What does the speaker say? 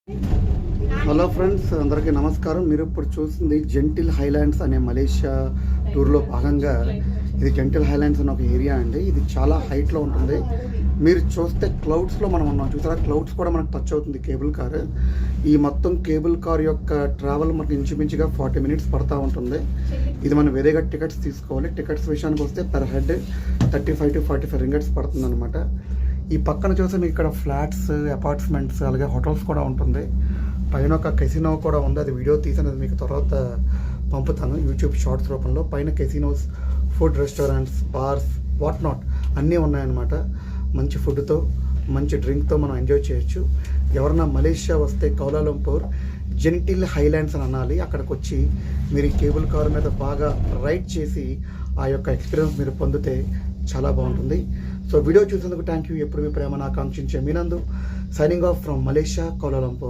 Hello friends, అందరికీ నమస్కారం. మీరు ఇప్పుడు చూస్తుంది జెంటిల్ హైలాండ్స్ అనే మలేషియా టూర్లో భాగంగా ఇది జెంటిల్ హైలాండ్స్ అనే ఒక ఏరియా అండి. ఇది చాలా హైట్లో ఉంటుంది. మీరు చూస్తే క్లౌడ్స్లో మనం ఉన్నాం, చూసారా? క్లౌడ్స్ కూడా మనకు టచ్ అవుతుంది కేబుల్ కార్. ఈ మొత్తం కేబుల్ కార్ యొక్క ట్రావెల్ మనకు ఇంచుమించుగా 40 మినిట్స్ పడుతూ ఉంటుంది. ఇది మనం వేరేగా టికెట్స్ తీసుకోవాలి. టికెట్స్ విషయానికి వస్తే పర్ హెడ్ 35 to 45 రింగట్స్ పడుతుంది అనమాట. ఈ పక్కన చూస్తే మీకు ఇక్కడ ఫ్లాట్స్, అపార్ట్మెంట్స్, అలాగే హోటల్స్ కూడా ఉంటుంది. పైన ఒక కెసినో కూడా ఉంది. అది వీడియో తీసినది మీకు తర్వాత పంపుతాను యూట్యూబ్ షార్ట్స్ రూపంలో. పైన casinos, food restaurants, bars, what not అన్నీ ఉన్నాయన్నమాట. మంచి ఫుడ్తో, మంచి డ్రింక్తో మనం ఎంజాయ్ చేయొచ్చు. ఎవరన్నా మలేషియా వస్తే కౌలాలంపూర్ జెంటిల్ హైలాండ్స్ అని అనాలి. అక్కడికి వచ్చి మీరు ఈ కేబుల్ కార్ మీద బాగా రైడ్ చేసి ఆ యొక్క ఎక్స్పీరియన్స్ మీరు పొందితే చాలా బాగుంటుంది. సో వీడియో చూసేందుకు థ్యాంక్ యూ. ఎప్పుడు మీ ప్రేమను ఆకాంక్షించే మీనందు signing off from Malaysia, Kuala Lumpur.